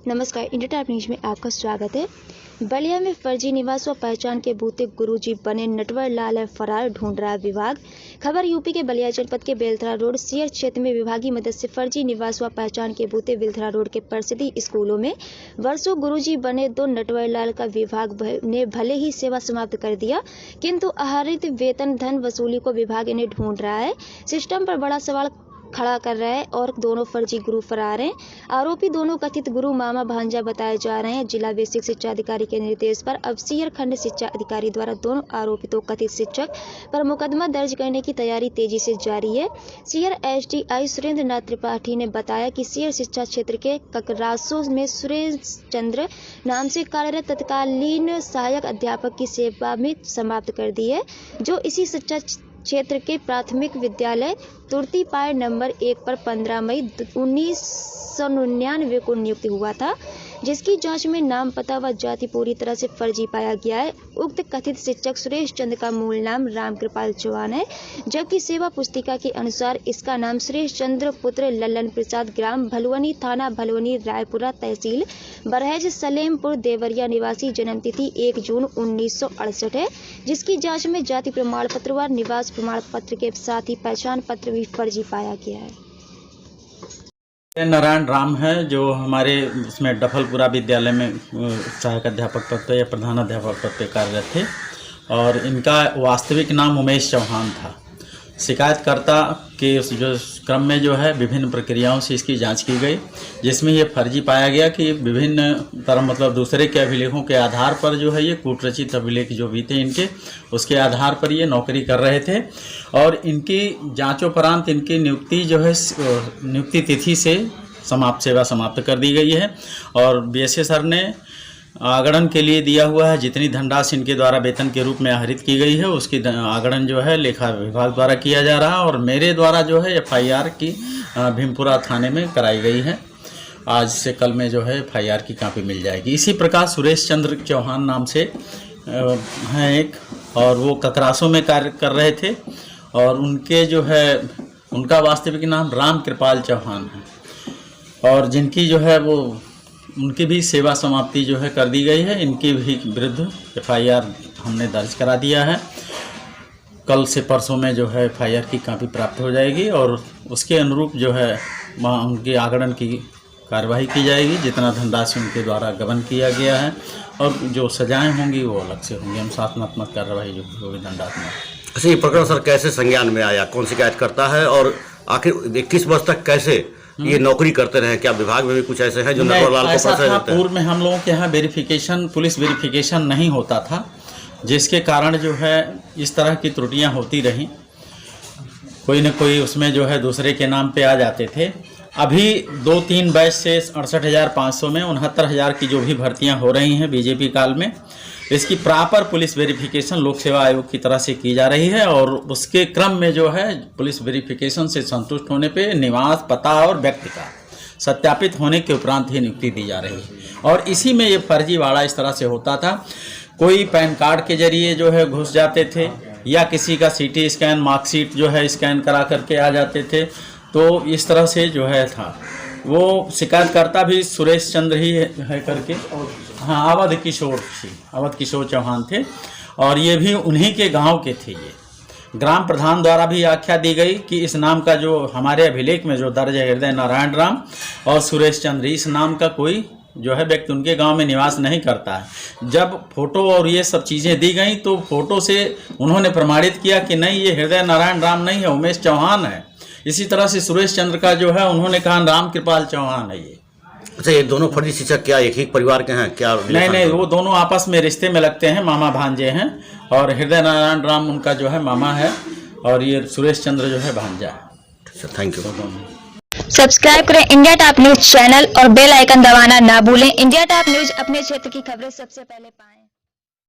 नमस्कार, India type news में आपका स्वागत है। बलिया में फर्जी निवास व पहचान के बूते गुरुजी बने नटवर लाल है फरार, ढूंढ रहा विभाग। खबर यूपी के बलिया जनपद के बेलथरा रोड सीयर क्षेत्र में विभागीय मदद से फर्जी निवास व पहचान के बूते बेलथरा रोड के प्रसिद्ध स्कूलों में वर्षों गुरुजी बने दो नटवर लाल का विभाग ने भले ही सेवा समाप्त कर दिया, किंतु आहरित वेतन धन वसूली को विभाग इन्हें ढूंढ रहा है। सिस्टम पर बड़ा सवाल खड़ा कर रहा है और दोनों फर्जी गुरु फरार हैं। आरोपी दोनों कथित गुरु मामा भांजा बताए जा रहे हैं। जिला बेसिक शिक्षा अधिकारी के निर्देश पर अब सीयर खंड शिक्षा अधिकारी द्वारा दोनों आरोपितों कथित शिक्षक पर मुकदमा दर्ज करने की तैयारी तेजी से जारी है। सीयर एसडीआई सुरेंद्र नाथ त्रिपाठी ने बताया कि सीयर शिक्षा क्षेत्र के ककरासों में सुरेश चंद्र नाम से कार्यरत तत्कालीन सहायक अध्यापक की सेवा में समाप्त कर दी है, जो इसी शिक्षा क्षेत्र के प्राथमिक विद्यालय तुर्तीपाड़ नंबर 1 पर 15 मई 1999 को नियुक्त हुआ था, जिसकी जांच में नाम, पता व जाति पूरी तरह से फर्जी पाया गया है। उक्त कथित शिक्षक सुरेश चंद्र का मूल नाम रामकृपाल चौहान है, जबकि सेवा पुस्तिका के अनुसार इसका नाम सुरेश चंद्र पुत्र लल्लन प्रसाद, ग्राम भलवनी, थाना भलवनी, रायपुरा, तहसील बरहेज, सलेमपुर, देवरिया निवासी, जन्मतिथि 1 जून 1968 है, जिसकी जांच में जाति प्रमाण पत्र व निवास प्रमाण पत्र के साथ ही पहचान पत्र भी फर्जी पाया गया है। नारायण राम है, जो हमारे इसमें डफलपुरा विद्यालय में सहायक अध्यापक पद पर या प्रधान अध्यापक पद पर कार्यरत थे और इनका वास्तविक नाम उमेश चौहान था। शिकायतकर्ता के उस जो क्रम में जो है विभिन्न प्रक्रियाओं से इसकी जांच की गई, जिसमें ये फर्जी पाया गया कि विभिन्न तरह मतलब दूसरे के अभिलेखों के आधार पर जो है ये कूटरचित अभिलेख जो भी थे इनके, उसके आधार पर ये नौकरी कर रहे थे और इनकी जांचोपरांत इनकी नियुक्ति जो है नियुक्ति तिथि से सेवा समाप्त कर दी गई है और बीएसए सर ने आगणन के लिए दिया हुआ है। जितनी धनराशि इनके द्वारा वेतन के रूप में आहरित की गई है उसकी आगणन जो है लेखा विभाग द्वारा किया जा रहा है और मेरे द्वारा जो है एफआईआर की भीमपुरा थाने में कराई गई है। आज से कल में जो है एफआईआर की कॉपी मिल जाएगी। इसी प्रकार सुरेश चंद्र चौहान नाम से हैं एक, और वो ककरासों में कार्य कर रहे थे और उनके जो है उनका वास्तविक नाम रामकृपाल चौहान है और जिनकी जो है वो उनकी भी सेवा समाप्ति जो है कर दी गई है। इनके भी विरुद्ध एफआईआर हमने दर्ज करा दिया है। कल से परसों में जो है एफआईआर की कॉपी प्राप्त हो जाएगी और उसके अनुरूप जो है वहाँ उनके आगणन की कार्रवाई की जाएगी। जितना धनराशि उनके द्वारा गबन किया गया है और जो सजाएं होंगी वो अलग से होंगी। हम शासनात्मक कार्रवाई जो होगी दंडात्मक। अच्छा, ये प्रकरण सर कैसे संज्ञान में आया, कौन शिकायत करता है और आखिर 21 वर्ष तक कैसे ये नौकरी करते रहे? क्या विभाग में भी कुछ ऐसे हैं जो नटवर लाल को ऐसा था? पूर्व में हम लोगों के यहाँ वेरिफिकेशन, पुलिस वेरिफिकेशन नहीं होता था, जिसके कारण जो है इस तरह की त्रुटियां होती रहीं। कोई न कोई उसमें जो है दूसरे के नाम पे आ जाते थे। अभी 2-3 बैच से 68,500 में 69,000 की जो भी भर्तियां हो रही हैं बीजेपी काल में, इसकी प्रॉपर पुलिस वेरिफिकेशन लोक सेवा आयोग की तरह से की जा रही है और उसके क्रम में जो है पुलिस वेरिफिकेशन से संतुष्ट होने पे निवास, पता और व्यक्ति का सत्यापित होने के उपरांत ही नियुक्ति दी जा रही है। और इसी में ये फर्जीवाड़ा इस तरह से होता था, कोई पैन कार्ड के जरिए जो है घुस जाते थे या किसी का सीटी स्कैन, मार्कशीट जो है स्कैन करा करके आ जाते थे। तो इस तरह से जो है था। वो शिकायतकर्ता भी सुरेश चंद्र ही है करके, हाँ, अवध किशोर चौहान थे और ये भी उन्हीं के गांव के थे। ये ग्राम प्रधान द्वारा भी आख्या दी गई कि इस नाम का जो हमारे अभिलेख में जो दर्ज है हृदय नारायण राम और सुरेश चंद्र, इस नाम का कोई जो है व्यक्ति उनके गांव में निवास नहीं करता है। जब फोटो और ये सब चीज़ें दी गई तो फोटो से उन्होंने प्रमाणित किया कि नहीं, ये हृदय नारायण राम नहीं है, उमेश चौहान है। इसी तरह से सुरेश चंद्र का जो है उन्होंने कहा रामकृपाल चौहान है ये। अच्छा, ये दोनों फर्जी शिक्षक क्या एक ही परिवार के हैं क्या? नहीं, वो दोनों आपस में रिश्ते में लगते हैं, मामा भांजे हैं और हृदय नारायण राम उनका जो है मामा है और ये सुरेश चंद्र जो है भांजा है। Thank you. सब्सक्राइब करें इंडिया टॉप न्यूज चैनल और बेल आइकन दबाना ना भूलें। इंडिया टॉप न्यूज अपने क्षेत्र की खबरें सबसे पहले पाएं।